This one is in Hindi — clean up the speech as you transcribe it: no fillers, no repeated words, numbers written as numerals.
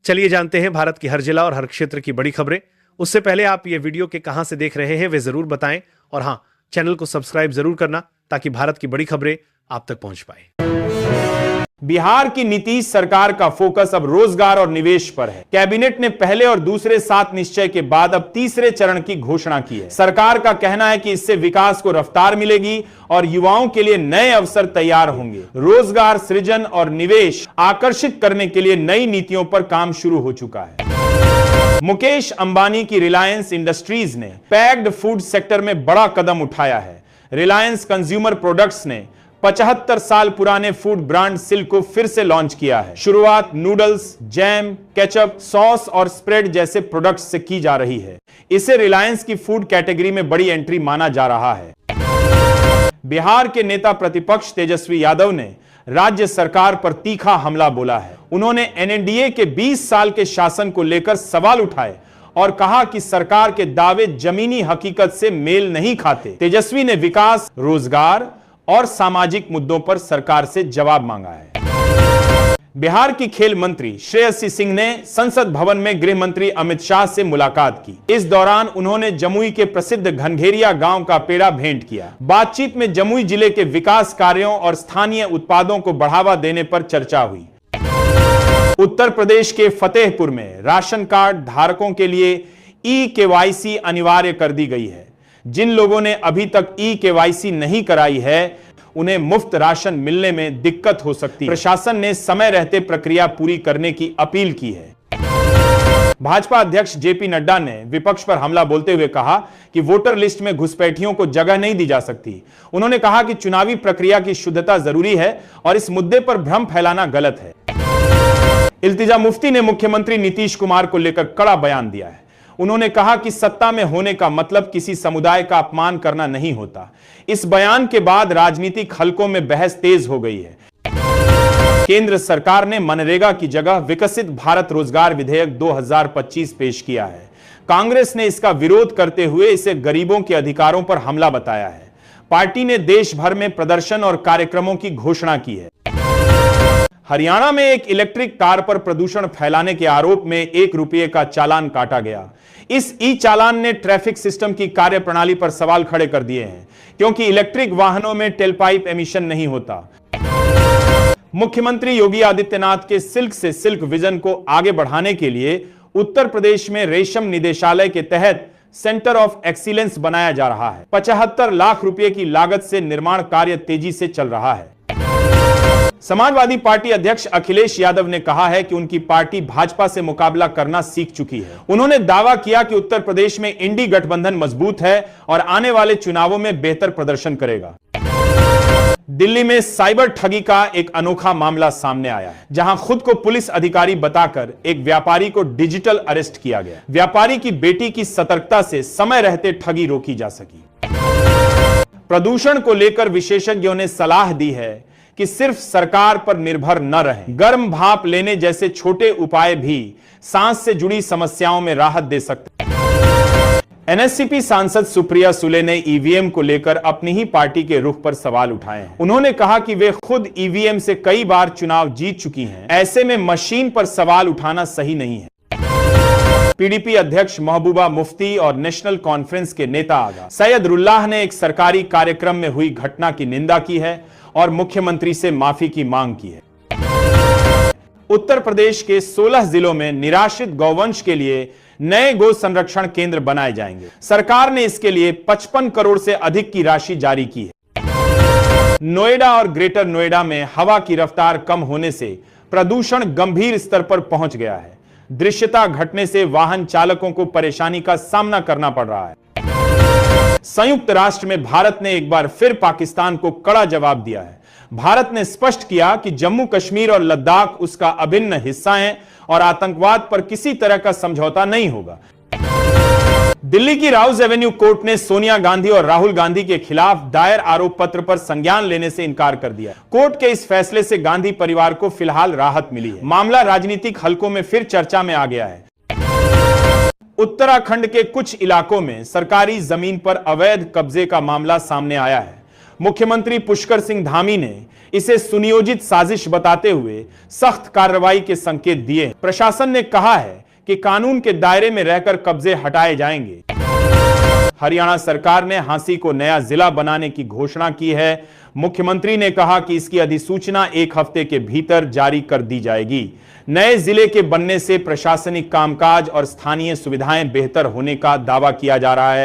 चलिए जानते हैं भारत की हर जिला और हर क्षेत्र की बड़ी खबरें। उससे पहले आप ये वीडियो के कहां से देख रहे हैं वे जरूर बताएं और हां, चैनल को सब्सक्राइब जरूर करना ताकि भारत की बड़ी खबरें आप तक पहुंच पाए। बिहार की नीतीश सरकार का फोकस अब रोजगार और निवेश पर है। कैबिनेट ने पहले और दूसरे 7 निश्चय के बाद अब तीसरे चरण की घोषणा की है। सरकार का कहना है कि इससे विकास को रफ्तार मिलेगी और युवाओं के लिए नए अवसर तैयार होंगे। रोजगार सृजन और निवेश आकर्षित करने के लिए नई नीतियों पर काम शुरू हो चुका है। मुकेश अंबानी की रिलायंस इंडस्ट्रीज ने पैक्ड फूड सेक्टर में बड़ा कदम उठाया है। रिलायंस कंज्यूमर प्रोडक्ट्स ने 75 साल पुराने फूड ब्रांड सिल्क को फिर से लॉन्च किया है। शुरुआत नूडल्स, जैम, केचप, सॉस और स्प्रेड जैसे प्रोडक्ट्स से की जा रही है। इसे रिलायंस की फूड कैटेगरी में बड़ी एंट्री माना जा रहा है। बिहार के नेता प्रतिपक्ष तेजस्वी यादव ने राज्य सरकार पर तीखा हमला बोला है। उन्होंने एनडीए के 20 साल के शासन को लेकर सवाल उठाए और कहा कि सरकार के दावे जमीनी हकीकत से मेल नहीं खाते। तेजस्वी ने विकास, रोजगार और सामाजिक मुद्दों पर सरकार से जवाब मांगा है। बिहार की खेल मंत्री श्रेयसी सिंह ने संसद भवन में गृह मंत्री अमित शाह से मुलाकात की। इस दौरान उन्होंने जमुई के प्रसिद्ध घनघेरिया गांव का पेड़ा भेंट किया। बातचीत में जमुई जिले के विकास कार्यों और स्थानीय उत्पादों को बढ़ावा देने पर चर्चा हुई। उत्तर प्रदेश के फतेहपुर में राशन कार्ड धारकों के लिए ई-केवाईसी अनिवार्य कर दी गई है। जिन लोगों ने अभी तक ई-केवाईसी नहीं कराई है उन्हें मुफ्त राशन मिलने में दिक्कत हो सकती है। प्रशासन ने समय रहते प्रक्रिया पूरी करने की अपील की है। भाजपा अध्यक्ष जेपी नड्डा ने विपक्ष पर हमला बोलते हुए कहा कि वोटर लिस्ट में घुसपैठियों को जगह नहीं दी जा सकती। उन्होंने कहा कि चुनावी प्रक्रिया की शुद्धता जरूरी है और इस मुद्दे पर भ्रम फैलाना गलत है। इल्तिजा मुफ्ती ने मुख्यमंत्री नीतीश कुमार को लेकर कड़ा बयान दिया है। उन्होंने कहा कि सत्ता में होने का मतलब किसी समुदाय का अपमान करना नहीं होता। इस बयान के बाद राजनीतिक हलकों में बहस तेज हो गई है। केंद्र सरकार ने मनरेगा की जगह विकसित भारत रोजगार विधेयक 2025 पेश किया है। कांग्रेस ने इसका विरोध करते हुए इसे गरीबों के अधिकारों पर हमला बताया है। पार्टी ने देश भर में प्रदर्शन और कार्यक्रमों की घोषणा की है। हरियाणा में एक इलेक्ट्रिक कार पर प्रदूषण फैलाने के आरोप में 1 रुपये का चालान काटा गया। इस ई चालान ने ट्रैफिक सिस्टम की कार्यप्रणाली पर सवाल खड़े कर दिए हैं, क्योंकि इलेक्ट्रिक वाहनों में टेलपाइप एमिशन नहीं होता। मुख्यमंत्री योगी आदित्यनाथ के सिल्क से सिल्क विजन को आगे बढ़ाने के लिए उत्तर प्रदेश में रेशम निदेशालय के तहत सेंटर ऑफ एक्सीलेंस बनाया जा रहा है। 75 लाख रुपए की लागत से निर्माण कार्य तेजी से चल रहा है। समाजवादी पार्टी अध्यक्ष अखिलेश यादव ने कहा है कि उनकी पार्टी भाजपा से मुकाबला करना सीख चुकी है। उन्होंने दावा किया कि उत्तर प्रदेश में इंडी गठबंधन मजबूत है और आने वाले चुनावों में बेहतर प्रदर्शन करेगा। दिल्ली में साइबर ठगी का एक अनोखा मामला सामने आया है, जहां खुद को पुलिस अधिकारी बताकर एक व्यापारी को डिजिटल अरेस्ट किया गया। व्यापारी की बेटी की सतर्कता से समय रहते ठगी रोकी जा सकी। प्रदूषण को लेकर विशेषज्ञों ने सलाह दी है कि सिर्फ सरकार पर निर्भर न रहें। गर्म भाप लेने जैसे छोटे उपाय भी सांस से जुड़ी समस्याओं में राहत दे सकते हैं। एनएससीपी सांसद सुप्रिया सुले ने ईवीएम को लेकर अपनी ही पार्टी के रुख पर सवाल उठाए हैं। उन्होंने कहा कि वे खुद ईवीएम से कई बार चुनाव जीत चुकी हैं। ऐसे में मशीन पर सवाल उठाना सही नहीं है। पीडीपी अध्यक्ष महबूबा मुफ्ती और नेशनल कॉन्फ्रेंस के नेता आगा सैयदुल्लाह ने एक सरकारी कार्यक्रम में हुई घटना की निंदा की है और मुख्यमंत्री से माफी की मांग की है। उत्तर प्रदेश के 16 जिलों में निराश्रित गौवंश के लिए नए गो संरक्षण केंद्र बनाए जाएंगे। सरकार ने इसके लिए 55 करोड़ से अधिक की राशि जारी की है। नोएडा और ग्रेटर नोएडा में हवा की रफ्तार कम होने से प्रदूषण गंभीर स्तर पर पहुंच गया है। दृश्यता घटने से वाहन चालकों को परेशानी का सामना करना पड़ रहा है। संयुक्त राष्ट्र में भारत ने एक बार फिर पाकिस्तान को कड़ा जवाब दिया है। भारत ने स्पष्ट किया कि जम्मू कश्मीर और लद्दाख उसका अभिन्न हिस्सा हैं और आतंकवाद पर किसी तरह का समझौता नहीं होगा। दिल्ली की राउज एवेन्यू कोर्ट ने सोनिया गांधी और राहुल गांधी के खिलाफ दायर आरोप पत्र पर संज्ञान लेने से इनकार कर दिया। कोर्ट के इस फैसले से गांधी परिवार को फिलहाल राहत मिली है। मामला राजनीतिक हलकों में फिर चर्चा में आ गया है। उत्तराखंड के कुछ इलाकों में सरकारी जमीन पर अवैध कब्जे का मामला सामने आया है। मुख्यमंत्री पुष्कर सिंह धामी ने इसे सुनियोजित साजिश बताते हुए सख्त कार्रवाई के संकेत दिए। प्रशासन ने कहा है कि कानून के दायरे में रहकर कब्जे हटाए जाएंगे। हरियाणा सरकार ने हांसी को नया जिला बनाने की घोषणा की है। मुख्यमंत्री ने कहा कि इसकी अधिसूचना 1 हफ्ते के भीतर जारी कर दी जाएगी। नए जिले के बनने से प्रशासनिक कामकाज और स्थानीय सुविधाएं बेहतर होने का दावा किया जा रहा है।